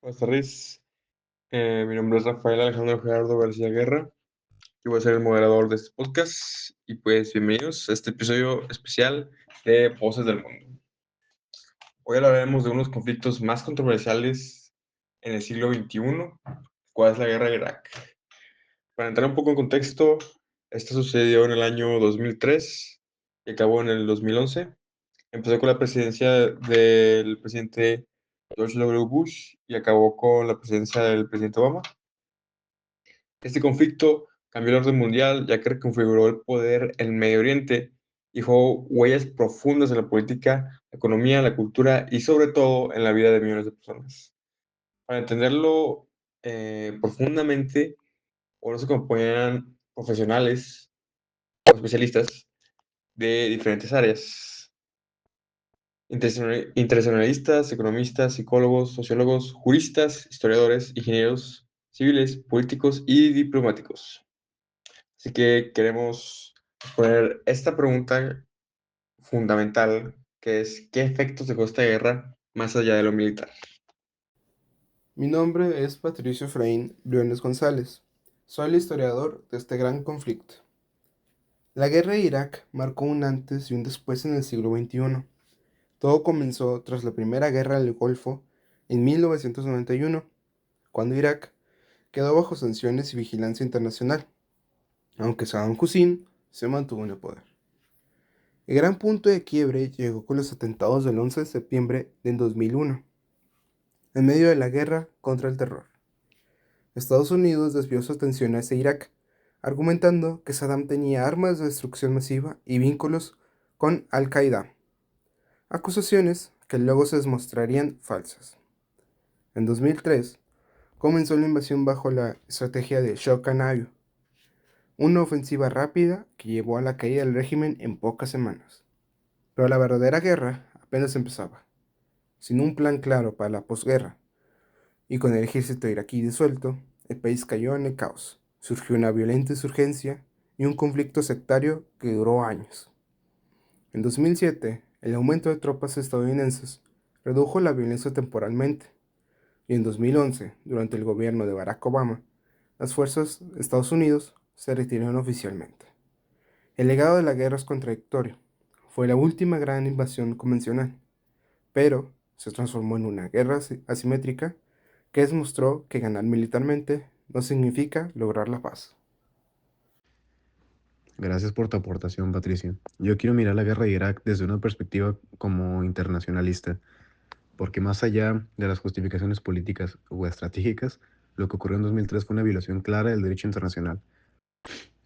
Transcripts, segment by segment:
Buenas tardes. Mi nombre es Rafael Alejandro Gerardo García Guerra y voy a ser el moderador de este podcast. Y pues bienvenidos a este episodio especial de Voces del Mundo. Hoy hablaremos de unos conflictos más controversiales en el siglo XXI, ¿cuál es la guerra de Irak? Para entrar un poco en contexto, esto sucedió en el año 2003 y acabó en el 2011. Empezó con la presidencia del presidente George W. Bush y acabó con la presidencia del presidente Obama. Este conflicto cambió el orden mundial, ya que reconfiguró el poder en Medio Oriente y dejó huellas profundas en la política, la economía, la cultura y sobre todo en la vida de millones de personas. Para entenderlo profundamente, por eso se acompañan profesionales o especialistas de diferentes áreas, internacionalistas, economistas, psicólogos, sociólogos, juristas, historiadores, ingenieros civiles, políticos y diplomáticos. Así que queremos poner esta pregunta fundamental, que es, ¿qué efectos dejó esta guerra más allá de lo militar? Mi nombre es Patricio Efraín Briones González. Soy el historiador de este gran conflicto. La guerra de Irak marcó un antes y un después en el siglo XXI. Todo comenzó tras la Primera Guerra del Golfo en 1991, cuando Irak quedó bajo sanciones y vigilancia internacional, aunque Saddam Hussein se mantuvo en el poder. El gran punto de quiebre llegó con los atentados del 11 de septiembre de 2001, en medio de la guerra contra el terror. Estados Unidos desvió su atención hacia Irak, argumentando que Saddam tenía armas de destrucción masiva y vínculos con Al-Qaeda, acusaciones que luego se demostrarían falsas. En 2003, comenzó la invasión bajo la estrategia de Shock and Awe, una ofensiva rápida que llevó a la caída del régimen en pocas semanas. Pero la verdadera guerra apenas empezaba. Sin un plan claro para la posguerra y con el ejército iraquí disuelto, el país cayó en el caos. Surgió una violenta insurgencia y un conflicto sectario que duró años. En 2007, el aumento de tropas estadounidenses redujo la violencia temporalmente, y en 2011, durante el gobierno de Barack Obama, las fuerzas de Estados Unidos se retiraron oficialmente. El legado de la guerra es contradictorio. Fue la última gran invasión convencional, pero se transformó en una guerra asimétrica que demostró que ganar militarmente no significa lograr la paz. Gracias por tu aportación, Patricio. Yo quiero mirar la guerra de Irak desde una perspectiva como internacionalista, porque más allá de las justificaciones políticas o estratégicas, lo que ocurrió en 2003 fue una violación clara del derecho internacional.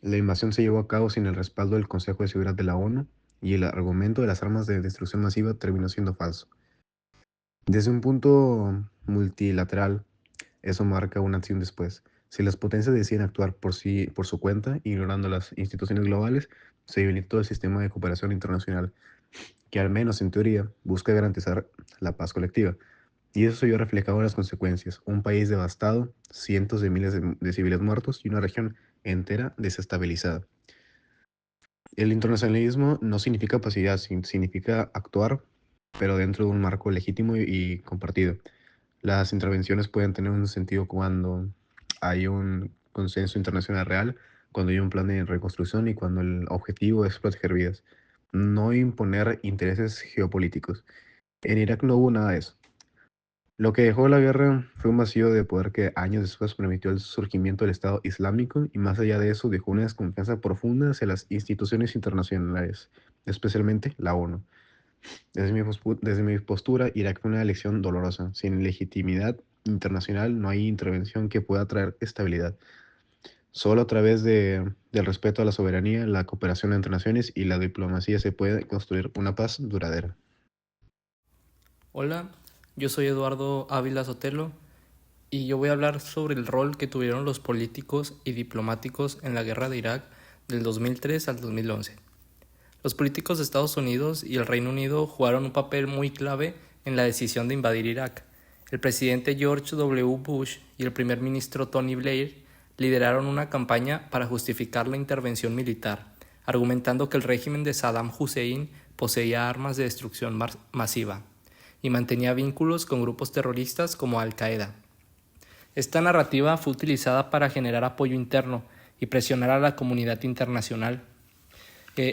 La invasión se llevó a cabo sin el respaldo del Consejo de Seguridad de la ONU y el argumento de las armas de destrucción masiva terminó siendo falso. Desde un punto multilateral, eso marca un antes y un después. Si las potencias deciden actuar por su cuenta, ignorando las instituciones globales, se debilitó el sistema de cooperación internacional, que al menos en teoría busca garantizar la paz colectiva. Y eso se vio reflejado en las consecuencias. Un país devastado, cientos de miles de civiles muertos y una región entera desestabilizada. El internacionalismo no significa pasividad, significa actuar, pero dentro de un marco legítimo y compartido. Las intervenciones pueden tener un sentido cuando hay un consenso internacional real, cuando hay un plan de reconstrucción y cuando el objetivo es proteger vidas, no imponer intereses geopolíticos. En Irak no hubo nada de eso. Lo que dejó la guerra fue un vacío de poder que años después permitió el surgimiento del Estado Islámico y más allá de eso dejó una desconfianza profunda hacia las instituciones internacionales, especialmente la ONU. Desde mi postura, Irak fue una elección dolorosa. Sin legitimidad internacional no hay intervención que pueda traer estabilidad. Solo a través del respeto a la soberanía, la cooperación entre naciones y la diplomacia se puede construir una paz duradera. Hola, yo soy Eduardo Ávila Sotelo y yo voy a hablar sobre el rol que tuvieron los políticos y diplomáticos en la guerra de Irak del 2003 al 2011. Los políticos de Estados Unidos y el Reino Unido jugaron un papel muy clave en la decisión de invadir Irak. El presidente George W. Bush y el primer ministro Tony Blair lideraron una campaña para justificar la intervención militar, argumentando que el régimen de Saddam Hussein poseía armas de destrucción masiva y mantenía vínculos con grupos terroristas como Al-Qaeda. Esta narrativa fue utilizada para generar apoyo interno y presionar a la comunidad internacional.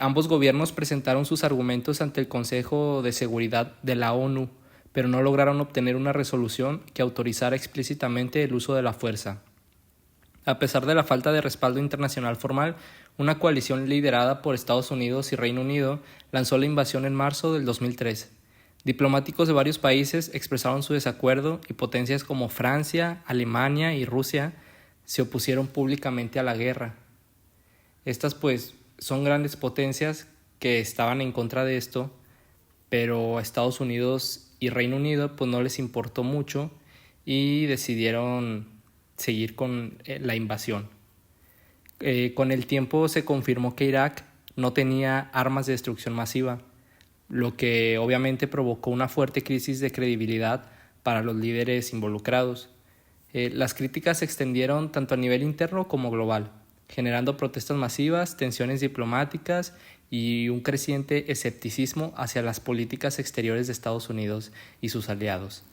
Ambos gobiernos presentaron sus argumentos ante el Consejo de Seguridad de la ONU, pero no lograron obtener una resolución que autorizara explícitamente el uso de la fuerza. A pesar de la falta de respaldo internacional formal, una coalición liderada por Estados Unidos y Reino Unido lanzó la invasión en marzo del 2003. Diplomáticos de varios países expresaron su desacuerdo y potencias como Francia, Alemania y Rusia se opusieron públicamente a la guerra. Estas son grandes potencias que estaban en contra de esto, pero a Estados Unidos y Reino Unido no les importó mucho y decidieron seguir con la invasión. Con el tiempo se confirmó que Irak no tenía armas de destrucción masiva, lo que obviamente provocó una fuerte crisis de credibilidad para los líderes involucrados. Las críticas se extendieron tanto a nivel interno como global, generando protestas masivas, tensiones diplomáticas y un creciente escepticismo hacia las políticas exteriores de Estados Unidos y sus aliados.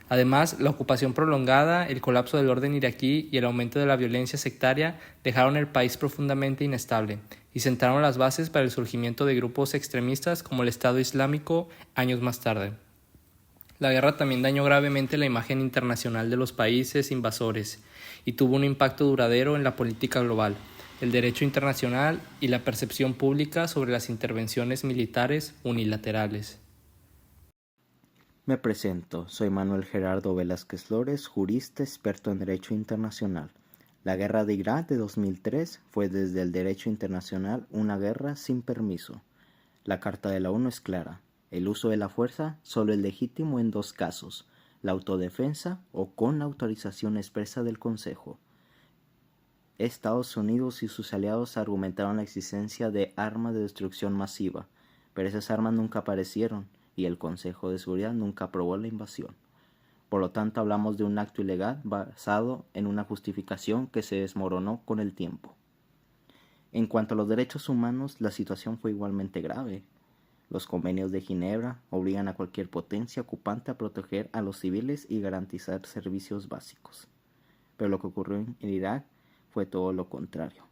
Además, la ocupación prolongada, el colapso del orden iraquí y el aumento de la violencia sectaria dejaron el país profundamente inestable y sentaron las bases para el surgimiento de grupos extremistas como el Estado Islámico años más tarde. La guerra también dañó gravemente la imagen internacional de los países invasores y tuvo un impacto duradero en la política global, el derecho internacional y la percepción pública sobre las intervenciones militares unilaterales. Me presento, soy Manuel Gerardo Velázquez Flores, jurista experto en Derecho Internacional. La guerra de Irak de 2003 fue desde el derecho internacional una guerra sin permiso. La Carta de la ONU es clara, el uso de la fuerza solo es legítimo en 2 casos, la autodefensa o con la autorización expresa del Consejo. Estados Unidos y sus aliados argumentaron la existencia de armas de destrucción masiva, pero esas armas nunca aparecieron y el Consejo de Seguridad nunca aprobó la invasión. Por lo tanto, hablamos de un acto ilegal basado en una justificación que se desmoronó con el tiempo. En cuanto a los derechos humanos, la situación fue igualmente grave. Los convenios de Ginebra obligan a cualquier potencia ocupante a proteger a los civiles y garantizar servicios básicos. Pero lo que ocurrió en Irak fue todo lo contrario.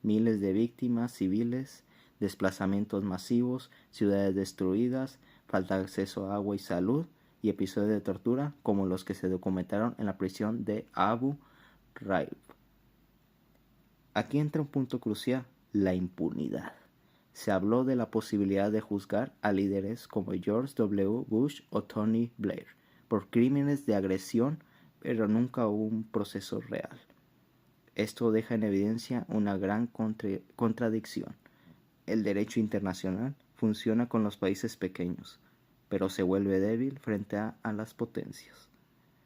Miles de víctimas civiles, desplazamientos masivos, ciudades destruidas, falta de acceso a agua y salud y episodios de tortura como los que se documentaron en la prisión de Abu Ghraib. Aquí entra un punto crucial, la impunidad. Se habló de la posibilidad de juzgar a líderes como George W. Bush o Tony Blair por crímenes de agresión, pero nunca hubo un proceso real. Esto deja en evidencia una gran contradicción. El derecho internacional funciona con los países pequeños, pero se vuelve débil frente a las potencias.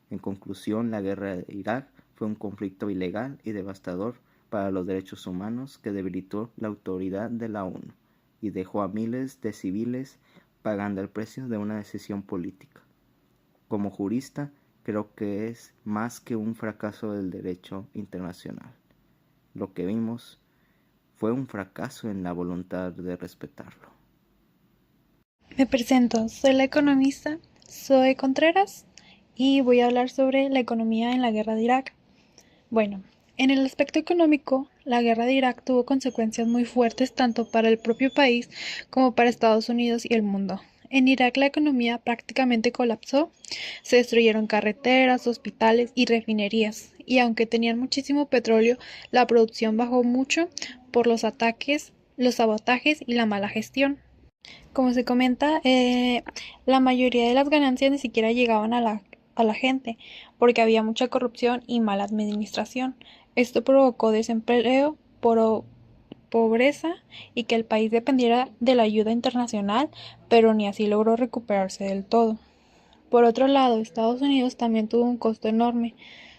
En conclusión, la guerra de Irak fue un conflicto ilegal y devastador para los derechos humanos que debilitó la autoridad de la ONU y dejó a miles de civiles pagando el precio de una decisión política. Como jurista, creo que es más que un fracaso del derecho internacional. Lo que vimos fue un fracaso en la voluntad de respetarlo. Me presento, soy la economista Zoe Contreras y voy a hablar sobre la economía en la guerra de Irak. Bueno, en el aspecto económico, la guerra de Irak tuvo consecuencias muy fuertes tanto para el propio país como para Estados Unidos y el mundo. En Irak la economía prácticamente colapsó, se destruyeron carreteras, hospitales y refinerías, y aunque tenían muchísimo petróleo, la producción bajó mucho por los ataques, los sabotajes y la mala gestión. Como se comenta, la mayoría de las ganancias ni siquiera llegaban a la gente, porque había mucha corrupción y mala administración. Esto provocó desempleo, pobreza y que el país dependiera de la ayuda internacional, pero ni así logró recuperarse del todo. Por otro lado, Estados Unidos también tuvo un costo enorme.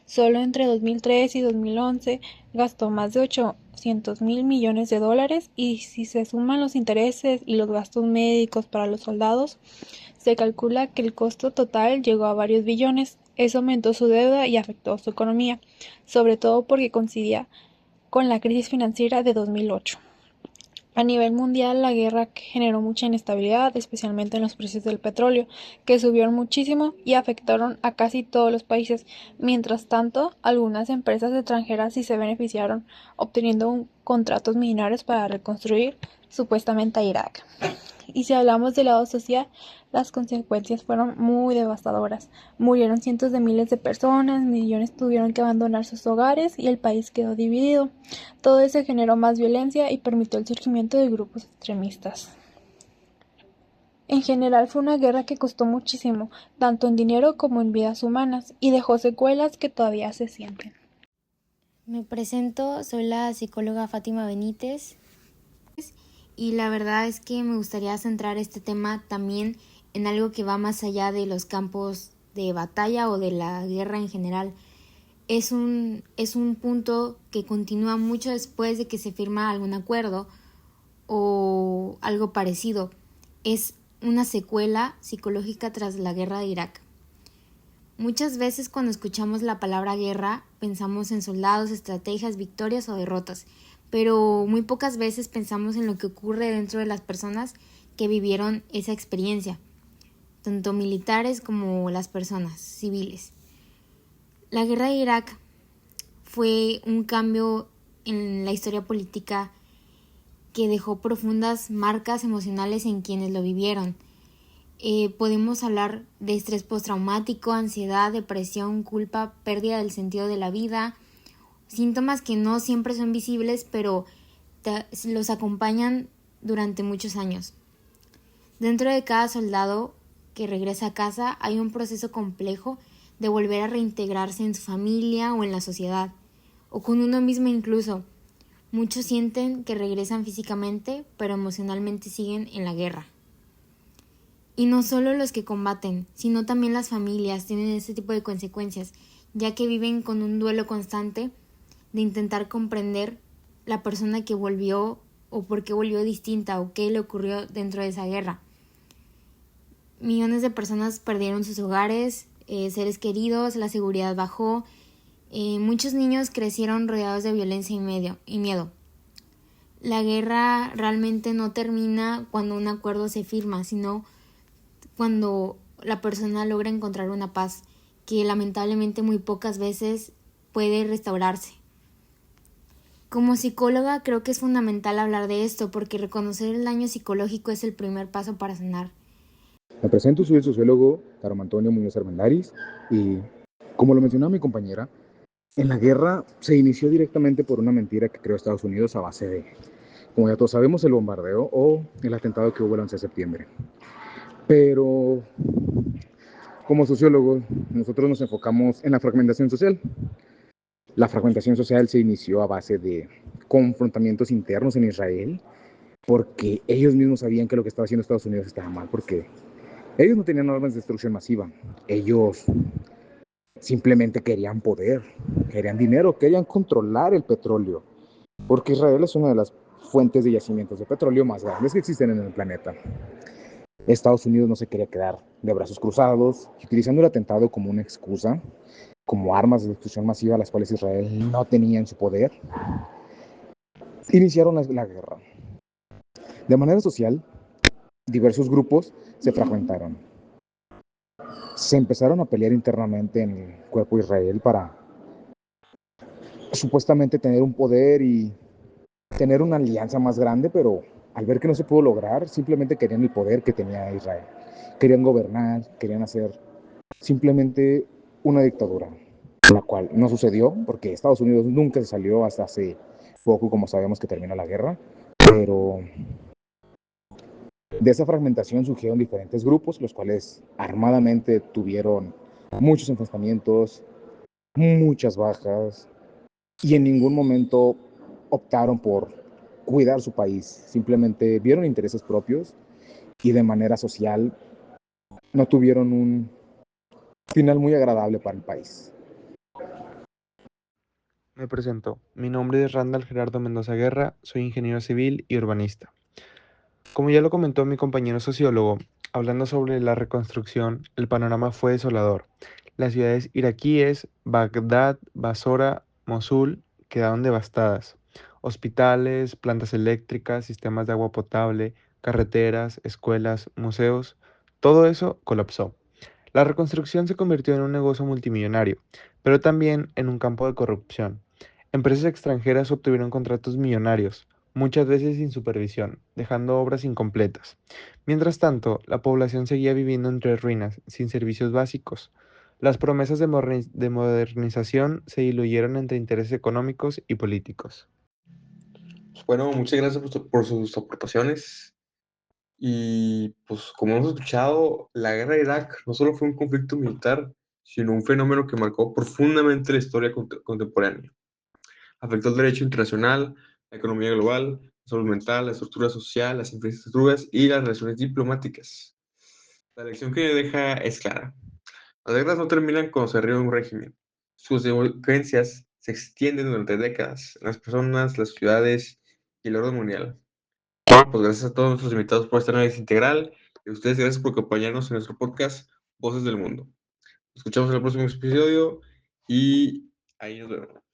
Solo entre 2003 y 2011 gastó más de 800.000 millones de dólares y si se suman los intereses y los gastos médicos para los soldados, se calcula que el costo total llegó a varios billones. Eso aumentó su deuda y afectó su economía, sobre todo porque coincidía con la crisis financiera de 2008. A nivel mundial, la guerra generó mucha inestabilidad, especialmente en los precios del petróleo, que subieron muchísimo y afectaron a casi todos los países. Mientras tanto, algunas empresas extranjeras sí se beneficiaron, obteniendo contratos millonarios para reconstruir supuestamente a Irak. Y si hablamos del lado social, las consecuencias fueron muy devastadoras. Murieron cientos de miles de personas, millones tuvieron que abandonar sus hogares y el país quedó dividido. Todo eso generó más violencia y permitió el surgimiento de grupos extremistas. En general fue una guerra que costó muchísimo, tanto en dinero como en vidas humanas, y dejó secuelas que todavía se sienten. Me presento, soy la psicóloga Fátima Benítez y la verdad es que me gustaría centrar este tema también en algo que va más allá de los campos de batalla o de la guerra en general. Es un punto que continúa mucho después de que se firma algún acuerdo o algo parecido. Es una secuela psicológica tras la guerra de Irak. Muchas veces cuando escuchamos la palabra guerra pensamos en soldados, estrategias, victorias o derrotas, pero muy pocas veces pensamos en lo que ocurre dentro de las personas que vivieron esa experiencia, tanto militares como las personas civiles. La guerra de Irak fue un cambio en la historia política que dejó profundas marcas emocionales en quienes lo vivieron. Podemos hablar de estrés postraumático, ansiedad, depresión, culpa, pérdida del sentido de la vida, síntomas que no siempre son visibles, pero los acompañan durante muchos años. Dentro de cada soldado que regresa a casa hay un proceso complejo de volver a reintegrarse en su familia o en la sociedad, o con uno mismo incluso. Muchos sienten que regresan físicamente, pero emocionalmente siguen en la guerra. Y no solo los que combaten, sino también las familias tienen este tipo de consecuencias, ya que viven con un duelo constante de intentar comprender la persona que volvió o por qué volvió distinta o qué le ocurrió dentro de esa guerra. Millones de personas perdieron sus hogares, seres queridos, la seguridad bajó, muchos niños crecieron rodeados de violencia y miedo. La guerra realmente no termina cuando un acuerdo se firma, sino cuando la persona logra encontrar una paz que lamentablemente muy pocas veces puede restaurarse. Como psicóloga creo que es fundamental hablar de esto porque reconocer el daño psicológico es el primer paso para sanar. Me presento, soy el sociólogo Carlos Antonio Muñoz Armendáriz y como lo mencionaba mi compañera, en la guerra se inició directamente por una mentira que creó Estados Unidos a base de, como ya todos sabemos, el bombardeo o el atentado que hubo el 11 de septiembre. Pero como sociólogos, nosotros nos enfocamos en la fragmentación social. La fragmentación social se inició a base de confrontamientos internos en Israel, porque ellos mismos sabían que lo que estaba haciendo Estados Unidos estaba mal, porque ellos no tenían armas de destrucción masiva. Ellos simplemente querían poder, querían dinero, querían controlar el petróleo, porque Israel es una de las fuentes de yacimientos de petróleo más grandes que existen en el planeta. Estados Unidos no se quería quedar de brazos cruzados, utilizando el atentado como una excusa, como armas de destrucción masiva, las cuales Israel no tenía en su poder. Iniciaron la guerra. De manera social, diversos grupos se fragmentaron. Se empezaron a pelear internamente en el cuerpo de Israel para supuestamente tener un poder y tener una alianza más grande, pero al ver que no se pudo lograr, simplemente querían el poder que tenía Israel. Querían gobernar, querían hacer simplemente una dictadura, la cual no sucedió porque Estados Unidos nunca se salió hasta hace poco, como sabemos que terminó la guerra, pero de esa fragmentación surgieron diferentes grupos, los cuales armadamente tuvieron muchos enfrentamientos, muchas bajas, y en ningún momento optaron por cuidar su país. Simplemente vieron intereses propios y de manera social no tuvieron un final muy agradable para el país. Me presento. Mi nombre es Randall Gerardo Mendoza Guerra, soy ingeniero civil y urbanista. Como ya lo comentó mi compañero sociólogo, hablando sobre la reconstrucción, el panorama fue desolador. Las ciudades iraquíes, Bagdad, Basora, Mosul, quedaron devastadas. Hospitales, plantas eléctricas, sistemas de agua potable, carreteras, escuelas, museos, todo eso colapsó. La reconstrucción se convirtió en un negocio multimillonario, pero también en un campo de corrupción. Empresas extranjeras obtuvieron contratos millonarios, muchas veces sin supervisión, dejando obras incompletas. Mientras tanto, la población seguía viviendo entre ruinas, sin servicios básicos. Las promesas de modernización se diluyeron entre intereses económicos y políticos. Pues bueno, muchas gracias por sus aportaciones. Y pues como hemos escuchado, la guerra de Irak no solo fue un conflicto militar, sino un fenómeno que marcó profundamente la historia contemporánea. Afectó el derecho internacional, la economía global, la salud mental, la estructura social, las infraestructuras y las relaciones diplomáticas. La lección que deja es clara. Las guerras no terminan cuando se arriba un régimen. Sus consecuencias se extienden durante décadas en las personas, las ciudades y el orden mundial. Bueno, pues gracias a todos nuestros invitados por esta análisis integral y a ustedes gracias por acompañarnos en nuestro podcast Voces del Mundo. Nos escuchamos en el próximo episodio y ahí nos vemos.